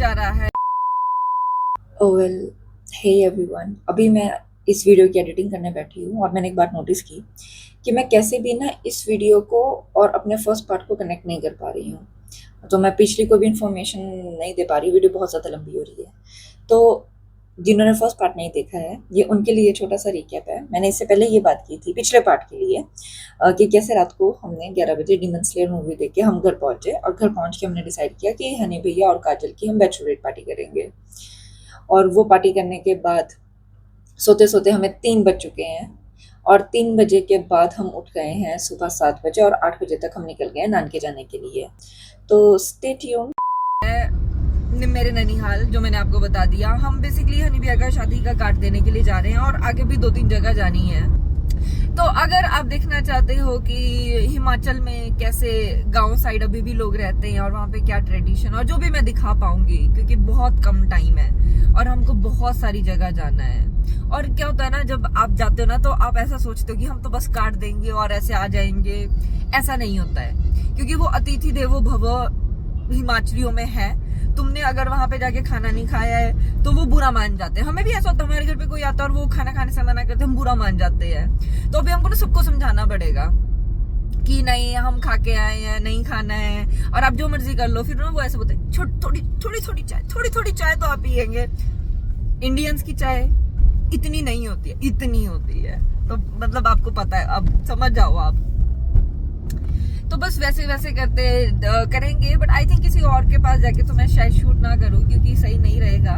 जा रहा है। वेल, हे एवरीवन, अभी मैं इस वीडियो की एडिटिंग करने बैठी हूँ और मैंने एक बात नोटिस की कि मैं कैसे भी ना इस वीडियो को और अपने फर्स्ट पार्ट को कनेक्ट नहीं कर पा रही हूँ। तो मैं पिछली कोई भी इन्फॉर्मेशन नहीं दे पा रही, वीडियो बहुत ज़्यादा लंबी हो रही है। तो जिन्होंने फर्स्ट पार्ट नहीं देखा है, ये उनके लिए छोटा सा रिकैप है। मैंने इससे पहले ये बात की थी पिछले पार्ट के लिए कि कैसे रात को हमने 11 बजे डीमन स्लेयर मूवी देख के हम घर पहुँचे और घर पहुँच के हमने डिसाइड किया कि हनी भैया और काजल की हम बैचलरेट पार्टी करेंगे। और वो पार्टी करने के बाद सोते सोते हमें 3 बज चुके हैं और 3 बजे के बाद हम उठ गए हैं सुबह 7 बजे और 8 बजे तक हम निकल गए हैं नानके जाने के लिए। तो स्टे ट्यून्ड। मेरे नैनीहाल, जो मैंने आपको बता दिया, हम बेसिकली हनी भैया का शादी का कार्ड देने के लिए जा रहे हैं और आगे भी 2-3 जगह जानी है। तो अगर आप देखना चाहते हो कि हिमाचल में कैसे गांव साइड अभी भी लोग रहते हैं और वहाँ पे क्या ट्रेडिशन, और जो भी मैं दिखा पाऊंगी, क्योंकि बहुत कम टाइम है और हमको बहुत सारी जगह जाना है। और क्या होता है ना, जब आप जाते हो ना तो आप ऐसा सोचते हो कि हम तो बस कार्ड देंगे और ऐसे आ जाएंगे। ऐसा नहीं होता है, क्योंकि वो अतिथि देवो भव हिमाचलियों में है। तुमने अगर वहां पे जाके खाना नहीं खाया है तो वो बुरा मान जाते हैं। हमें भी ऐसा होता है, हमारे घर पे कोई आता है और वो खाना खाने से मना करते हैं, हम बुरा मान जाते हैं। तो अभी हमको ना सबको समझाना पड़ेगा कि नहीं, हम खा के आए हैं, नहीं खाना है और आप जो मर्जी कर लो। फिर ना वो ऐसे बोलते हैं थोड़ी थोड़ी चाय तो आप पियेंगे। इंडियंस की चाय इतनी नहीं होती है, इतनी होती है। तो मतलब आपको पता है, अब समझ जाओ आप। तो बस वैसे वैसे करते करेंगे। बट आई थिंक किसी और के पास जाके तो मैं शायद शूट ना करूं, क्योंकि सही नहीं रहेगा।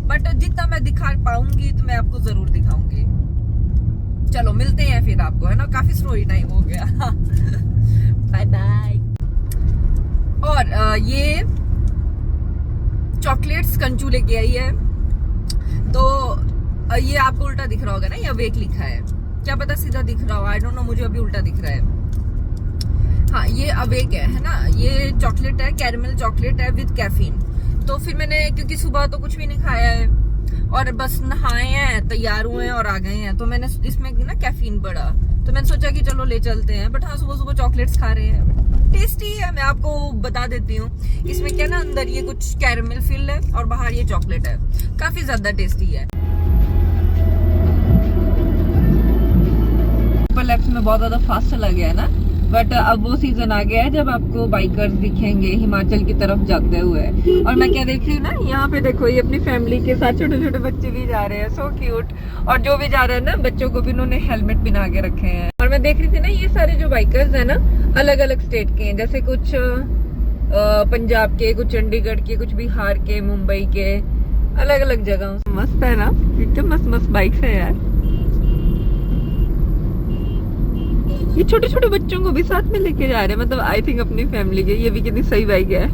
बट जितना मैं दिखा पाऊंगी तो मैं आपको जरूर दिखाऊंगी। चलो मिलते हैं फिर आपको, है ना। काफी स्टोरी टाइम हो गया। Bye bye. और ये चॉकलेट्स कंचू लेके आई है। तो ये आपको उल्टा दिख रहा होगा ना, ये अवेक लिखा है। क्या पता सीधा दिख रहा हो, आई डोंट नो, मुझे अभी उल्टा दिख रहा है। हाँ, ये अवेक है ना। ये चॉकलेट है, कैरमल चॉकलेट है विद कैफीन। तो फिर मैंने, क्योंकि सुबह तो कुछ भी नहीं खाया है और बस नहाए हैं, तैयार हुए हैं और आ गए हैं, तो मैंने इसमें ना कैफीन बढ़ा, तो मैंने सोचा कि चलो ले चलते हैं। बट हाँ, सुबह सुबह चॉकलेट्स खा रहे हैं, टेस्टी है। मैं आपको बता देती हूँ, इसमें क्या ना, अंदर ये कुछ कैरमल फिल है और बाहर ये चॉकलेट है। काफी ज्यादा टेस्टी है। लेफ्ट में बहुत ज्यादा फास्ट चला गया है ना। बट अब वो सीजन आ गया है जब आपको बाइकर्स दिखेंगे हिमाचल की तरफ जाते हुए। और मैं क्या देख रही हूँ ना, यहाँ पे देखो, ये अपनी फैमिली के साथ छोटे छोटे बच्चे भी जा रहे हैं। So cute. और जो भी जा रहे हैं ना, बच्चों को भी उन्होंने हेलमेट पहना के रखे हैं। और मैं देख रही थी ना, ये सारे जो बाइकर्स है ना, अलग अलग स्टेट के हैं। जैसे कुछ पंजाब के, कुछ चंडीगढ़ के, कुछ बिहार के, मुंबई के, अलग अलग जगह। मस्त है ना, एकदम मस्त मस्त बाइक्स है यार। ये छोटे छोटे बच्चों को भी साथ में लेके जा रहे हैं, मतलब आई थिंक अपनी फैमिली के। ये भी कितनी सही बाइक है।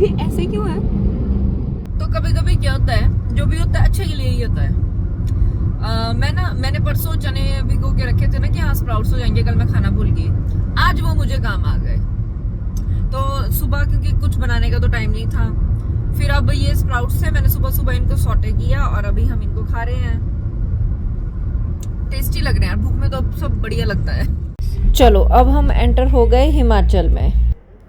ये ऐसे क्यों है? तो कभी कभी क्या होता है, जो भी होता है अच्छे के लिए ही होता है। मैंने परसों चने भिगो के रखे थे ना कि हाँ स्प्राउट्स हो जाएंगे, कल मैं खाना भूल गई। आज वो मुझे काम आ गए। तो सुबह क्योंकि कुछ बनाने का तो टाइम नहीं था, फिर अब ये स्प्राउट्स है, मैंने सुबह सुबह इनको सॉटे किया और अभी हम इनको खा रहे हैं। टेस्टी लग रहे हैं, भूख में तो सब बढ़िया लगता है। चलो अब हम एंटर हो गए हिमाचल में।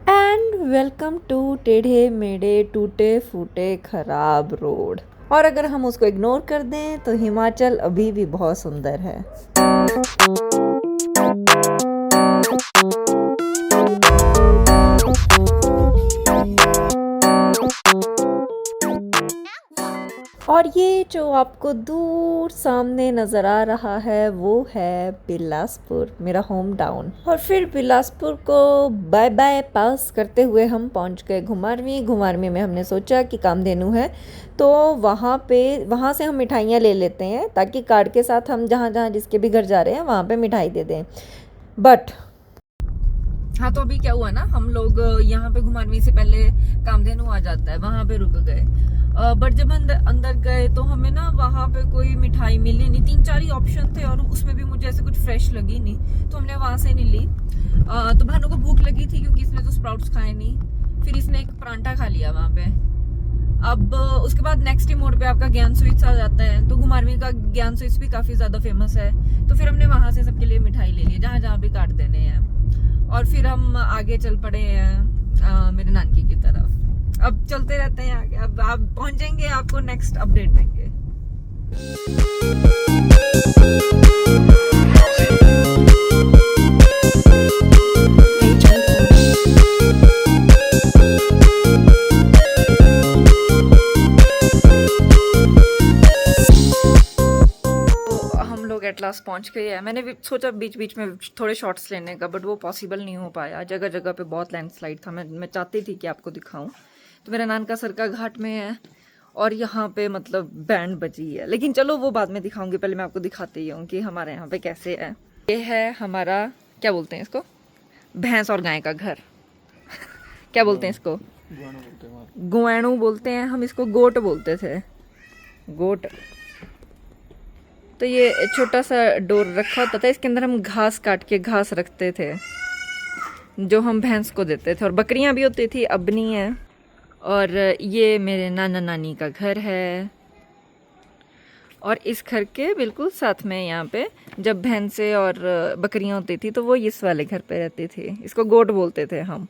एंड वेलकम टू टेढ़े मेढ़े टूटे फूटे खराब रोड। और अगर हम उसको इग्नोर कर दें तो हिमाचल अभी भी बहुत सुंदर है। और ये जो आपको दूर सामने नज़र आ रहा है वो है बिलासपुर, मेरा होम टाउन। और फिर बिलासपुर को बाय बाय पास करते हुए हम पहुंच गए घुमारवीं। घुमारवीं में हमने सोचा कि कामधेनु है तो वहाँ से हम मिठाइयाँ ले लेते हैं, ताकि कार्ड के साथ हम जहाँ जहाँ जिसके भी घर जा रहे हैं वहाँ पे मिठाई दे दें। बट हाँ, तो अभी क्या हुआ ना, हम लोग यहाँ पे घुमारवीं से पहले कामधेनु आ जाता है, वहाँ पे रुक गए बट जब अंदर गए तो हमें ना वहाँ पे कोई मिठाई मिली नहीं, 3-4 ही ऑप्शन थे और उसमें भी मुझे ऐसे कुछ फ्रेश लगी नहीं, तो हमने वहां से नहीं ली। तो भानु को भूख लगी थी क्योंकि इसने तो स्प्राउट्स खाए नहीं, फिर इसने एक परांठा खा लिया वहां पे। अब उसके बाद नेक्स्ट ही मोड पे आपका ज्ञान स्वीट्स आ जाता है, तो घुमारवीं का ज्ञान स्वीट्स भी काफी ज्यादा फेमस है, तो फिर हमने वहां से सबके लिए मिठाई ले ली जहाँ जहाँ भी काट देने हैं, और फिर हम आगे चल पड़े हैं मेरे नानकी की तरफ। अब चलते रहते हैं आगे, अब आप पहुंचेंगे, आपको नेक्स्ट अपडेट देंगे। एट लास्ट पहुंच गए हैं। मैंने भी सोचा बीच बीच में थोड़े शॉट्स लेने का, बट वो पॉसिबल नहीं हो पाया, जगह जगह पे बहुत लैंडस्लाइड था। मैं चाहती थी कि आपको दिखाऊं। तो मेरा नान का सर का घाट में है और यहाँ पे मतलब बैंड बजी है, लेकिन चलो वो बाद में दिखाऊंगी, पहले मैं आपको दिखाती हूँ कि हमारे यहाँ पे कैसे है। ये है हमारा, क्या बोलते हैं इसको, भैंस और गाय का घर क्या बोलते हैं इसको, गुआणु बोलते हैं, हम इसको गोट बोलते थे, गोट। तो ये छोटा सा डोर रखा होता था, इसके अंदर हम घास काट के घास रखते थे जो हम भैंस को देते थे, और बकरियां भी होती थी, अब नहीं है। और ये मेरे नाना नानी का घर है, और इस घर के बिल्कुल साथ में यहाँ पे जब भैंसें और बकरियां होती थी तो वो इस वाले घर पे रहती थी, इसको गोट बोलते थे हम।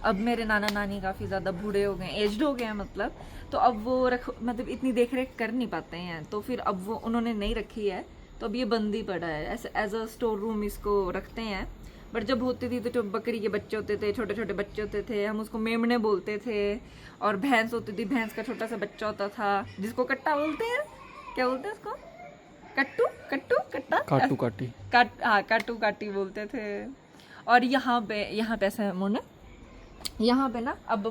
अब मेरे नाना नानी काफ़ी ज़्यादा बूढ़े हो गए, एज्ड हो गए हैं मतलब, तो अब वो मतलब इतनी देख रेख कर नहीं पाते हैं, तो फिर अब वो उन्होंने नहीं रखी है, तो अब ये बंद ही पड़ा है, ऐसे एज अ स्टोर रूम इसको रखते हैं। बट जब होती थी तो जो बकरी के बच्चे होते थे, छोटे छोटे बच्चे होते थे, हम उसको मेमने बोलते थे, और भैंस होती थी, भैंस का छोटा सा बच्चा होता था जिसको कट्टा बोलते हैं, क्या बोलते हैं उसको, कट्टू कट्टू कट्टा, काटू काटी, हाँ काटू काटी बोलते थे। और यहाँ पे ऐसा मोना, यहाँ पे ना अब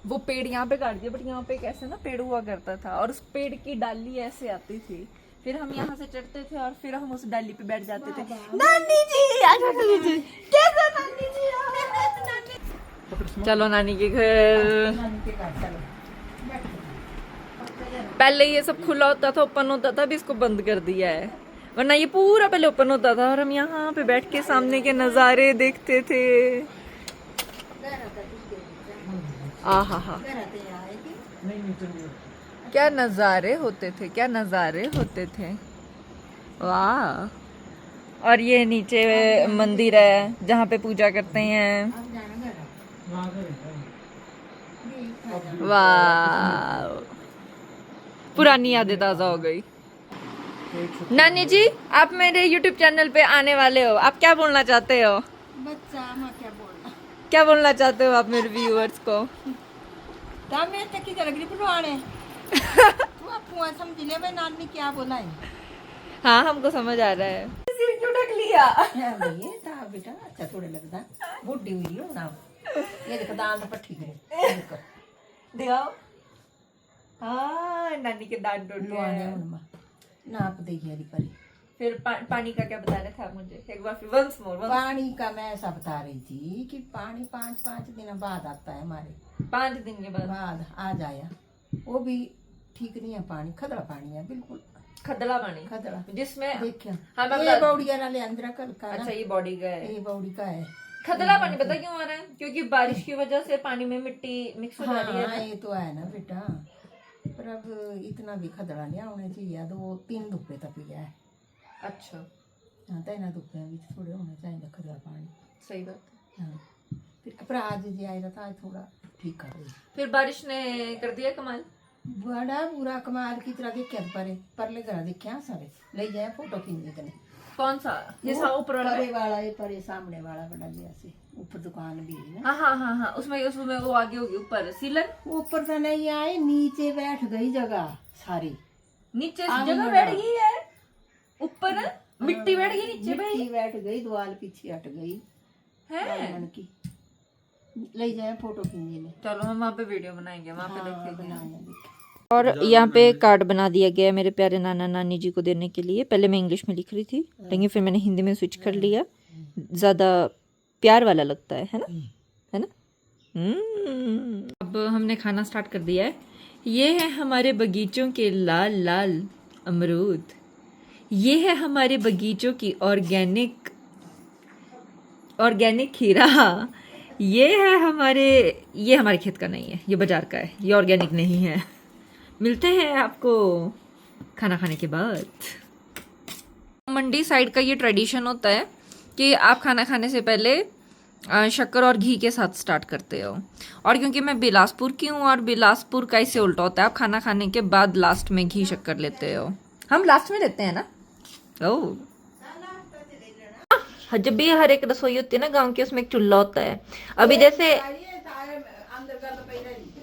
वो पेड़ यहाँ पे काट दिया, बट यहाँ पे कैसे ना पेड़ हुआ करता था, और उस पेड़ की डाली ऐसे आती थी, फिर हम यहाँ से चढ़ते थे और फिर हम उस डाली पे बैठ जाते थे। नानी जी कैसा नानी जी, चलो नानी के घर। पहले ये सब खुला होता था, ओपन होता था, अभी इसको बंद कर दिया है, वरना ये पूरा पहले ओपन होता था और हम यहाँ पे बैठ के सामने के नजारे देखते थे। आहा, क्या नज़ारे होते थे, क्या नज़ारे होते थे, वाह। और ये नीचे मंदिर है जहाँ पे पूजा करते हैं, वाह, पुरानी यादें ताज़ा हो गई। नानी जी, आप मेरे YouTube चैनल पे आने वाले हो, आप क्या बोलना चाहते हो? बच्चा क्या बोलना चाहते हो आप मेरे व्यूअर्स को? मैं तकी कर रही पुराने तू आपको समझ ले मैं नानी क्या बोला है। हाँ हमको समझ आ रहा है। सिर क्यों ढक लिया? ये था बेटा, अच्छा थोड़े लगता बुढ़ी हुई हो ना, ये देखो दांत पट्टी करे दिखाओ। हाँ नानी के दांत टूट गए, नाप दे यारी पर। फिर पानी का क्या बता रहे थे आप मुझे एक बार, फिर वंस मोर। पानी का मैं ऐसा बता रही थी कि पानी 5-5 दिन बाद आता है हमारे, 5 दिन के बाद आ जाया, वो भी ठीक नहीं है, पानी खदड़ा पानी है, बिल्कुल खदड़ा पानी, खदड़ा जिसमें देखिए हाँ ये बौड़िया नाले अंदर कल का। अच्छा ये बॉडी का है, ये बौड़ी का है। खदड़ा पानी पता क्यों आ रहा है? क्योंकि बारिश की वजह से पानी में मिट्टी मिक्स हो जा रही है। हाँ, ये तो है ना बेटा, पर अब इतना भी खदड़ा नहीं होना चाहिए, 2-3 धुप्पे तक ही है। अच्छा हाँ, 3 धुप्पे भी थोड़े होना चाहिए खदड़ा पानी, सही बात। हाँ फिर आज जी आया था थोड़ा ठीक कर रही, फिर बारिश ने कर दिया कमाल, बड़ा बुरा कमाल की तरह देखिया परले घर देखिया सारे ले जाए फोटो खींच के। कौन सा? ये सा ऊपर वाला ये परे सामने वाला बड़ा गया से ऊपर दुकान भी है ना। हाँ उसमें वो आगे होगी, ऊपर सीलन, ऊपर से नहीं आए, नीचे बैठ गई जगह सारी, नीचे जगह बैठ गई है, ऊपर मिट्टी बैठ गई, नीचे बैठ गई, द्वाल पीछे हट गई है की। ले जाए फोटो खींचने, चलो हम वहाँ पे वीडियो बनाएंगे, वहाँ पे देखेंगे। और यहाँ पे कार्ड बना दिया गया है मेरे प्यारे नाना नानी जी को देने के लिए। पहले मैं इंग्लिश में लिख रही थी, लेकिन फिर मैंने हिंदी में स्विच कर लिया, ज़्यादा प्यार वाला लगता है ना, है ना। अब हमने खाना स्टार्ट कर दिया है। ये है हमारे बगीचों के लाल लाल अमरूद। ये है हमारे बगीचों की ऑर्गेनिक खीरा। ये हमारे खेत का नहीं है, ये बाजार का है, ये ऑर्गेनिक नहीं है। मिलते हैं आपको खाना खाने के बाद। मंडी साइड का ये ट्रेडिशन होता है कि आप खाना खाने से पहले शक्कर और घी के साथ स्टार्ट करते हो। और क्योंकि मैं बिलासपुर की हूँ और बिलासपुर का इससे उल्टा होता है, आप खाना खाने के बाद लास्ट में घी शक्कर लेते हो। हम लास्ट में लेते हैं ना। ओह, जब भी हर एक रसोई होती है ना गांव की, उसमें एक चूल्हा होता है। अभी जैसे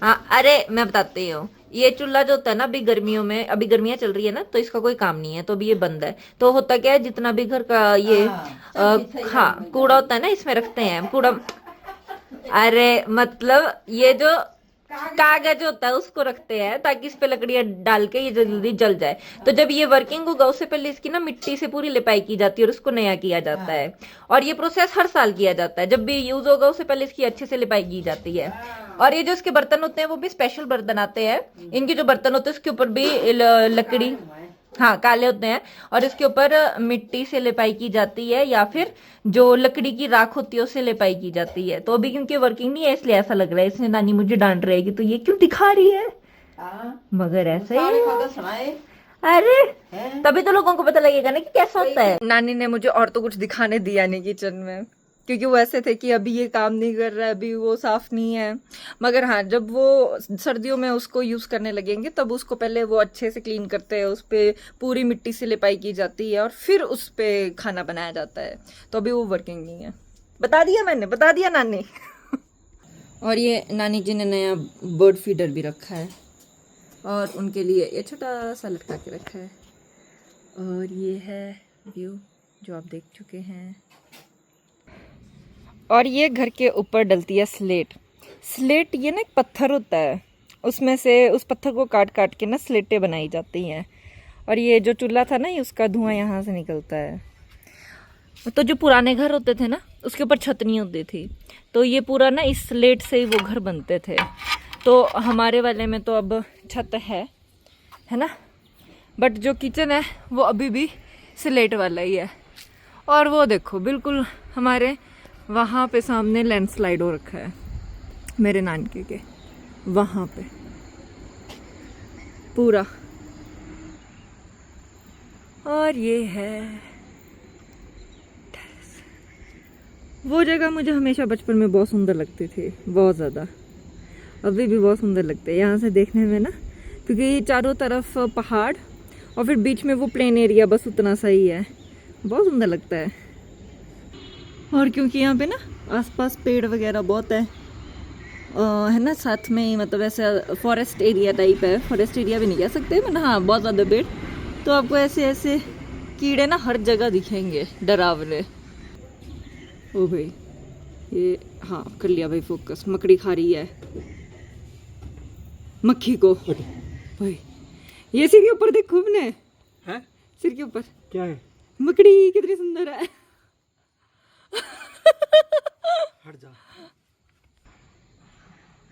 हाँ, अरे मैं बताती हूँ, ये चूल्हा जो होता है ना, अभी गर्मियों में, अभी गर्मियाँ चल रही है ना, तो इसका कोई काम नहीं है, तो अभी ये बंद है। तो होता क्या है, जितना भी घर का ये हाँ कूड़ा होता है ना, इसमें रखते हैं कूड़ा। अरे मतलब ये जो कागज होता है उसको रखते हैं ताकि इस पे लकड़ियां डाल के ये जल्दी जल जाए। तो जब ये वर्किंग होगा उससे पहले इसकी ना मिट्टी से पूरी लिपाई की जाती है और उसको नया किया जाता है। और ये प्रोसेस हर साल किया जाता है, जब भी यूज होगा उससे पहले इसकी अच्छे से लिपाई की जाती है। और ये जो इसके बर्तन होते हैं वो भी स्पेशल बर्तन आते हैं। इनके जो बर्तन होते हैं उसके ऊपर भी लकड़ी, हाँ काले होते हैं, और इसके ऊपर मिट्टी से लिपाई की जाती है या फिर जो लकड़ी की राख होती है उससे लिपाई की जाती है। तो अभी क्योंकि वर्किंग नहीं है इसलिए ऐसा लग रहा है। इसने नानी मुझे डांट रहेगी तो ये क्यों दिखा रही है, मगर ऐसा ही। अरे तभी तो लोगों को पता लगेगा ना कि कैसा होता है। नानी ने मुझे और तो कुछ दिखाने दिया नहीं किचन में, क्योंकि वो ऐसे थे कि अभी ये काम नहीं कर रहा है, अभी वो साफ नहीं है। मगर हाँ, जब वो सर्दियों में उसको यूज करने लगेंगे तब उसको पहले वो अच्छे से क्लीन करते हैं, उस पर पूरी मिट्टी से लिपाई की जाती है और फिर उस पर खाना बनाया जाता है। तो अभी वो वर्किंग नहीं है। बता दिया मैंने, बता दिया नानी। और ये नानी जी ने नया बर्ड फीडर भी रखा है और उनके लिए ये छोटा सा लटका के रखा है। और ये है व्यू जो आप देख चुके हैं। और ये घर के ऊपर डलती है स्लेट। स्लेट ये ना एक पत्थर होता है, उसमें से उस पत्थर को काट काट के ना स्लेटें बनाई जाती हैं। और ये जो चूल्हा था ना, उसका धुआं यहाँ से निकलता है। तो जो पुराने घर होते थे ना, उसके ऊपर छत नहीं होती थी, तो ये पूरा ना इस स्लेट से ही वो घर बनते थे। तो हमारे वाले में तो अब छत है ना, बट जो किचन है वो अभी भी स्लेट वाला ही है। और वो देखो बिल्कुल हमारे वहाँ पे सामने लैंडस्लाइड हो रखा है मेरे नानके के, वहाँ पे पूरा। और ये है वो जगह, मुझे हमेशा बचपन में बहुत सुंदर लगती थी, बहुत ज़्यादा। अभी भी बहुत सुंदर लगते हैं यहाँ से देखने में ना, क्योंकि चारों तरफ पहाड़ और फिर बीच में वो प्लेन एरिया, बस उतना सा ही है। बहुत सुंदर लगता है। और क्योंकि यहाँ पे ना आसपास पेड़ वगैरह बहुत है ना, साथ में मतलब ऐसा फॉरेस्ट एरिया टाइप है। फॉरेस्ट एरिया भी नहीं कह सकते, मतलब हाँ बहुत ज़्यादा पेड़। तो आपको ऐसे ऐसे कीड़े ना हर जगह दिखेंगे, डरावने। ओ भाई ये, हाँ कर लिया भाई फोकस। मकड़ी खा रही है मक्खी को भाई। ये सिर के ऊपर देखो अपने, है सिर के ऊपर क्या है, मकड़ी कितनी सुंदर है। हट जा।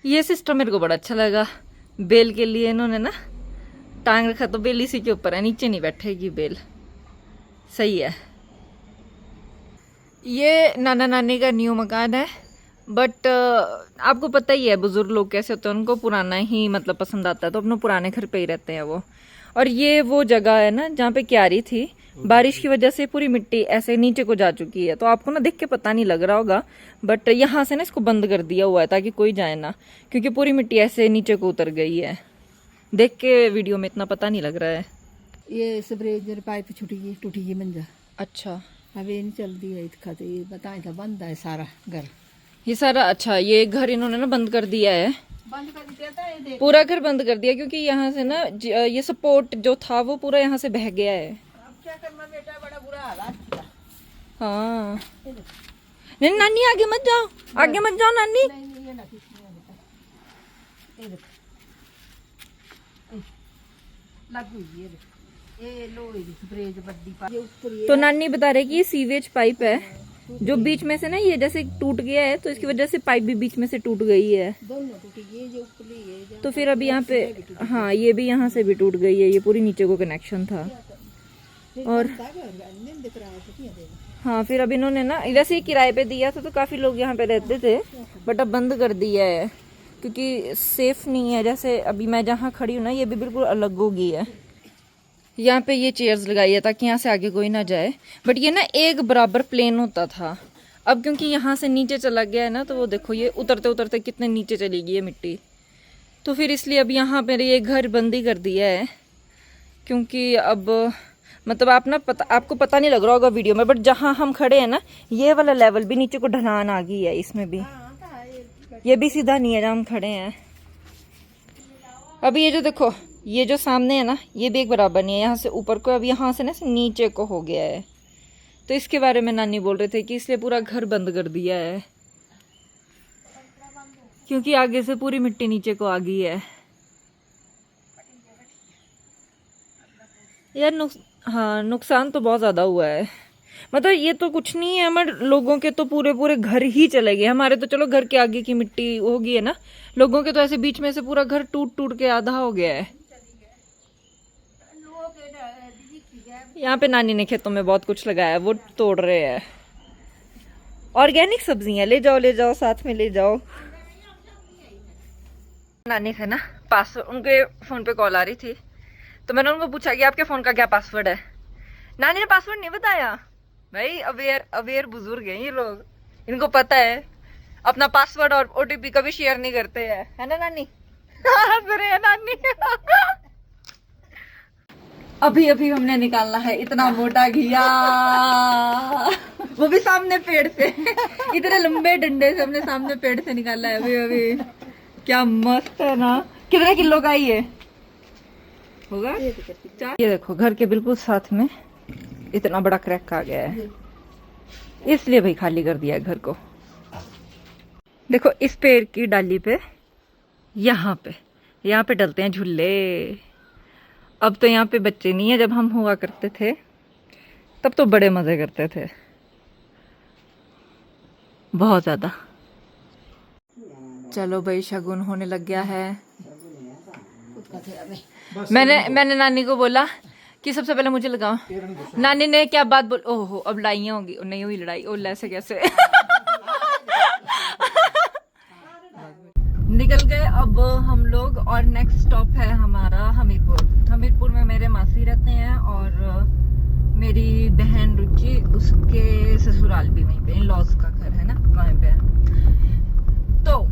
ये सिस्टम मेरे को बड़ा अच्छा लगा। बेल के लिए इन्होंने ना टांग रखा, तो बेल इसी के ऊपर है, नीचे नहीं बैठेगी बेल। सही है। ये नाना नानी का न्यू मकान है, बट आपको पता ही है बुजुर्ग लोग कैसे होते हैं, उनको पुराना ही मतलब पसंद आता है, तो अपने पुराने घर पे ही रहते हैं वो। और ये वो जगह है ना जहाँ पे क्यारी थी, बारिश की वजह से पूरी मिट्टी ऐसे नीचे को जा चुकी है। तो आपको ना देख के पता नहीं लग रहा होगा, बट यहाँ से ना इसको बंद कर दिया हुआ है ताकि कोई जाए ना, क्योंकि पूरी मिट्टी ऐसे नीचे को उतर गई है। देख के वीडियो में इतना पता नहीं लग रहा है। ये स्प्रेजर पाइप टूटी गई मंजा। अच्छा, अब ये नहीं चलती है इसका, तो ये बताए तो बंद है सारा घर, ये सारा। अच्छा, ये घर इन्होंने ना बंद कर दिया है, बंद कर दिया था ये देख। पूरा घर बंद कर दिया, क्योंकि यहाँ से ना ये सपोर्ट जो था वो पूरा यहाँ से बह गया है। अब क्या करना बेटा, बड़ा बुरा हालात था। हाँ नहीं नानी, आगे मत जाओ, आगे मत जाओ नानी। नहीं ये ना कुछ नहीं है बेटा, ये देखो लागू ये देखो, ये लो ये स्प्रेज बड्डी पाइप, ये ऊपर ये तो नानी बता रहे कि ये सीवेज पाइप है जो बीच में से ना ये जैसे टूट गया है, तो इसकी वजह से पाइप भी बीच में से टूट गई है। दोनों टूटी, ये जो ऊपरली है तो फिर अभी यहाँ पे, हाँ ये भी यहाँ से भी टूट गई है, ये पूरी नीचे को कनेक्शन था। और हाँ फिर अब इन्होंने ना वैसे ही किराए पे दिया था, तो काफ़ी लोग यहाँ पे रहते थे, बट अब बंद कर दिया है क्योंकि सेफ नहीं है। जैसे अभी मैं जहाँ खड़ी हूँ ना, ये भी बिल्कुल अलग हो गई है। यहाँ पे ये चेयर्स लगाई है ताकि यहाँ से आगे कोई ना जाए, बट ये ना एक बराबर प्लेन होता था। अब क्योंकि यहाँ से नीचे चला गया है ना, तो वो देखो ये उतरते उतरते कितने नीचे चली गई है मिट्टी। तो फिर इसलिए अब यहाँ पर ये घर बंद ही कर दिया है, क्योंकि अब मतलब आपको पता नहीं लग रहा होगा वीडियो में, बट जहाँ हम खड़े हैं ना, ये वाला लेवल भी नीचे को ढलान आ गई है इसमें भी। ये भी सीधा नहीं है जहाँ हम खड़े हैं। अभी ये जो देखो, ये जो सामने है ना, ये भी एक बराबर नहीं है, यहाँ से ऊपर को, अब यहाँ से ना नीचे को हो गया है। तो इसके बारे में नानी बोल रहे थे कि इसलिए पूरा घर बंद कर दिया है, क्योंकि आगे से पूरी मिट्टी नीचे को आ गई है यार। हाँ नुकसान तो बहुत ज़्यादा हुआ है। मतलब ये तो कुछ नहीं है, हमारे लोगों के तो पूरे पूरे घर ही चले गए। हमारे तो चलो घर के आगे की मिट्टी होगी है ना, लोगों के तो ऐसे बीच में से पूरा घर टूट टूट के आधा हो गया है। यहाँ पे नानी ने खेतों में बहुत कुछ लगाया है, वो तोड़ रहे हैं। ऑर्गेनिक सब्जियां ले जाओ साथ में ले जाओ। नानी से ना पासवर्ड, उनके फोन पे कॉल आ रही थी, तो मैंने उनको पूछा कि आपके फोन का क्या पासवर्ड है। नानी ने पासवर्ड नहीं बताया। भाई अवेयर बुजुर्ग हैं ये लोग, इनको पता है अपना पासवर्ड और ओटीपी कभी शेयर नहीं करते हैं, है ना नानी? हंस रहे हैं नानी। अभी हमने निकालना है इतना मोटा घिया, वो भी सामने पेड़ से। इतने लंबे डंडे से हमने सामने पेड़ से निकाला है अभी। क्या मस्त है ना। कितने किलो का ये होगा? ये देखो घर के बिल्कुल साथ में इतना बड़ा क्रैक आ गया है, इसलिए भाई खाली कर दिया है घर को। देखो इस पेड़ की डाली पे यहाँ पे डलते हैं झूले। अब तो यहाँ पे बच्चे नहीं है, जब हम हुआ करते थे तब तो बड़े मजे करते थे, बहुत ज्यादा। चलो भाई शगुन होने लग गया है। मैंने नानी को बोला कि सबसे पहले मुझे लगाओ। नानी ने क्या बात बोल, ओहो अब लड़ाइयाँ होंगी। नहीं हुई लड़ाई, ओ ऐसे कैसे। निकल गए अब हम लोग, और नेक्स्ट स्टॉप है हमारा हमीरपुर में मेरे मासी रहते हैं, और मेरी बहन रुचि, उसके ससुराल भी वहीं पे, इन लॉज का घर है ना वहीं पे। तो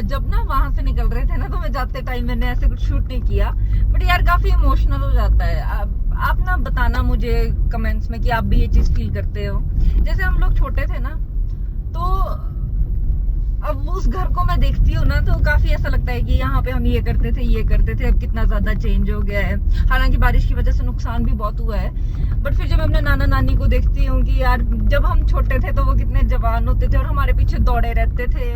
जब ना वहां से निकल रहे थे ना, तो मैं जाते टाइम मैंने ऐसे कुछ शूट नहीं किया, बट यार काफी इमोशनल हो जाता है। आप ना बताना मुझे कमेंट्स में कि आप भी ये चीज फील करते हो। जैसे हम लोग छोटे थे ना, तो अब उस घर को मैं देखती हूँ ना, तो काफी ऐसा लगता है कि यहाँ पे हम ये करते थे, अब कितना ज्यादा चेंज हो गया है। हालांकि बारिश की वजह से नुकसान भी बहुत हुआ है, बट फिर जब मैं अपने नाना नानी को देखती हूँ कि यार जब हम छोटे थे तो वो कितने जवान होते थे और हमारे पीछे दौड़े रहते थे,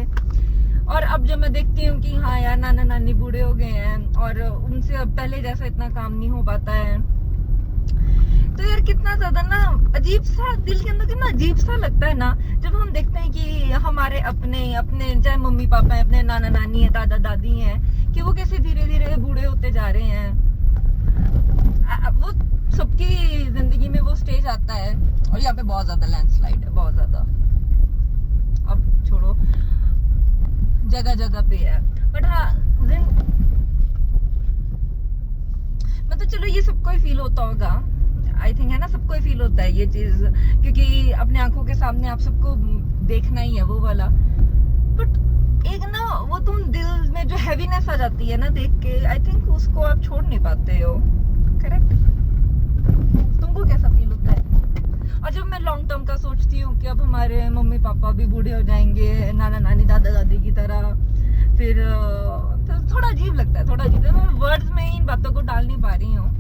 और अब जब मैं देखती हूँ कि हाँ यार नाना नानी बूढ़े हो गए हैं और उनसे अब पहले जैसा इतना काम नहीं हो पाता है, तो यार कितना ज्यादा ना अजीब सा, दिल के अंदर कितना अजीब सा लगता है ना, जब हम देखते हैं कि हमारे अपने चाहे मम्मी पापा है, अपने नाना नानी है, दादा दादी हैं, कि वो कैसे धीरे धीरे बूढ़े होते जा रहे हैं। वो सबकी जिंदगी में वो स्टेज आता है, और यहाँ पे बहुत ज्यादा लैंडस्लाइड है, बहुत ज्यादा। अब छोड़ो, जगह जगह पे है, बट हाँ मतलब चलो ये सबको ही फील होता होगा, आई थिंक, है ना, सबको ही फील होता है ये चीज, क्योंकि अपने आंखों के सामने आप सबको देखना ही है वो वाला। बट एक ना वो तुम दिल में जो हैवीनेस आ जाती है ना देख के, आई थिंक उसको आप छोड़ नहीं पाते हो। करेक्ट? तुमको कैसा फील होता है? और जब मैं लॉन्ग टर्म का सोचती हूँ कि अब हमारे मम्मी पापा भी बूढ़े हो जाएंगे, नाना नानी दादा दादी की तरह, फिर तो थोड़ा अजीब लगता है, थोड़ा अजीब। मैं वर्ड्स में इन बातों को डाल नहीं पा रही हूँ,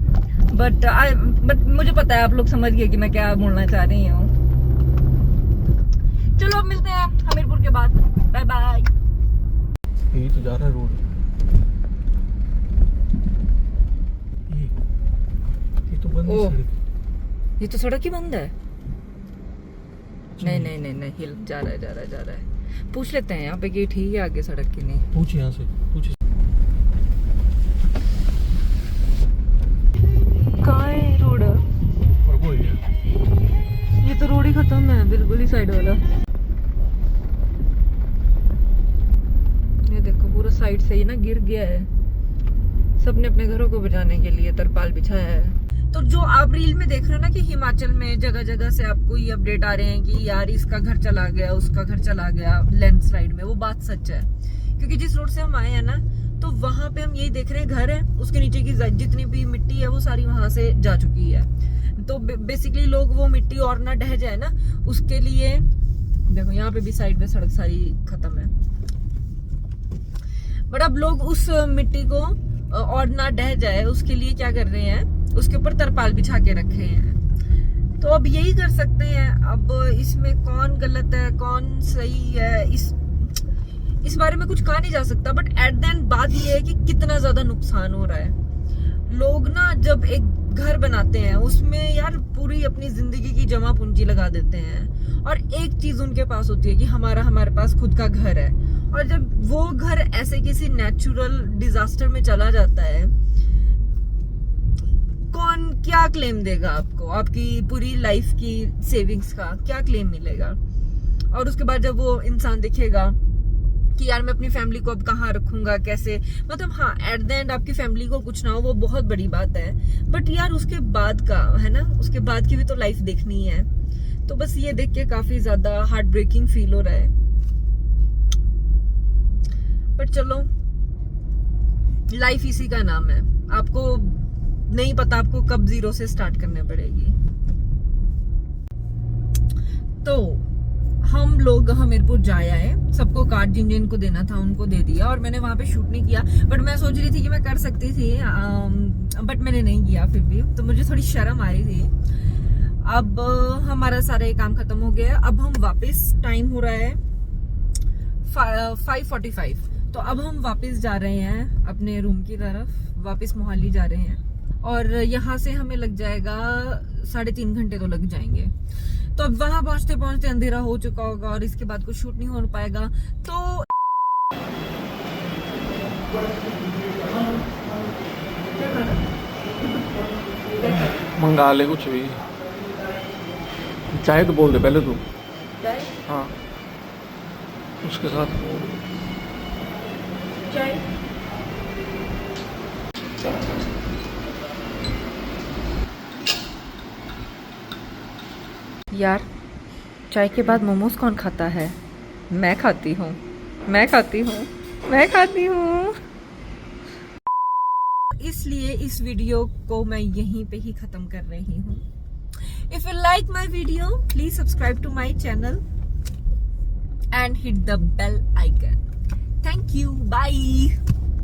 बट मुझे पता है आप लोग समझ गए कि मैं क्या बोलना चाह रही हूँ। चलो अब मिलते हैं हमीरपुर के बाद, बाय बाय। यही तो जा रहा है रोड, ये तो बंद है सड़क। ये तो सड़क ही बंद है। नहीं नहीं नहीं नहीं, हिल जा रहा है जा रहा है जा रहा है। पूछ लेते हैं यहाँ पे कि ठीक है आगे सड़क की नहीं। पूछ यहाँ से पूछ। कहाँ है रोड? और कोई है, ये तो रोड ही खत्म है बिल्कुल ही साइड वाला। ये देखो पूरा साइड से ही ना गिर गया है। सबने अपने घरों को बचाने के लिए तरपाल बिछाया है। तो जो आप रील में देख रहे हो ना कि हिमाचल में जगह जगह से आपको ये अपडेट आ रहे हैं कि यार इसका घर चला गया, उसका घर चला गया लैंडस्लाइड में, वो बात सच है। क्योंकि जिस रोड से हम आए हैं ना, तो वहां पे हम यही देख रहे हैं घर है, उसके नीचे की जितनी भी मिट्टी है वो सारी वहां से जा चुकी है। तो बेसिकली लोग वो मिट्टी और ना ढह जाए ना, उसके लिए देखो यहाँ पे भी साइड में सड़क सारी खत्म है। बट अब लोग उस मिट्टी को और ना ढह जाए उसके लिए क्या कर रहे हैं, उसके ऊपर तरपाल बिछा के रखे हैं। तो अब यही कर सकते हैं। अब इसमें कौन गलत है कौन सही है, इस बारे में कुछ कहा नहीं जा सकता। बट एट द एंड बात ये है कि कितना ज्यादा नुकसान हो रहा है। लोग ना जब एक घर बनाते हैं उसमें यार पूरी अपनी जिंदगी की जमा पूंजी लगा देते हैं, और एक चीज उनके पास होती है कि हमारे पास खुद का घर है। और जब वो घर ऐसे किसी नेचुरल डिजास्टर में चला जाता है, कौन क्या क्लेम देगा आपको? आपकी पूरी लाइफ की सेविंग्स का क्या क्लेम मिलेगा? और उसके बाद जब वो इंसान दिखेगा कि यार मैं अपनी फैमिली को अब कहाँ रखूंगा, कैसे, मतलब हाँ एट द एंड आपकी फैमिली को कुछ ना हो वो बहुत बड़ी बात है। बट यार उसके बाद का है ना, उसके बाद की भी तो लाइफ देखनी है। तो बस ये देख के काफी ज्यादा हार्ट ब्रेकिंग फील हो रहा है। बट चलो, लाइफ इसी का नाम है। आपको नहीं पता आपको कब जीरो से स्टार्ट करने पड़ेगी। तो हम लोग हमीरपुर जाए आए, सबको कार्ड जिन जिनको देना था उनको दे दिया, और मैंने वहां पे शूट नहीं किया। बट मैं सोच रही थी कि मैं कर सकती थी, बट मैंने नहीं किया। फिर भी तो मुझे थोड़ी शर्म आ रही थी। अब हमारा सारा ये काम खत्म हो गया। अब हम वापस, टाइम हो रहा है 5:45। तो अब हम वापस जा रहे हैं अपने रूम की तरफ, वापस मोहाली जा रहे हैं। और यहाँ से हमें लग जाएगा 3.5 घंटे तो लग जाएंगे। तो अब वहां पहुंचते पहुंचते अंधेरा हो चुका होगा और इसके बाद कुछ शूट नहीं हो पाएगा। तो मंगा ले कुछ भी, चाहे तो बोल दे पहले तू। हाँ उसके साथ चाय। यार चाय के बाद मोमोज कौन खाता है? मैं खाती हूँ, मैं खाती हूँ, मैं खाती हूँ। इसलिए इस वीडियो को मैं यहीं पे ही खत्म कर रही हूँ। If you like my video, please subscribe to my channel and hit the bell icon. Thank you. Bye.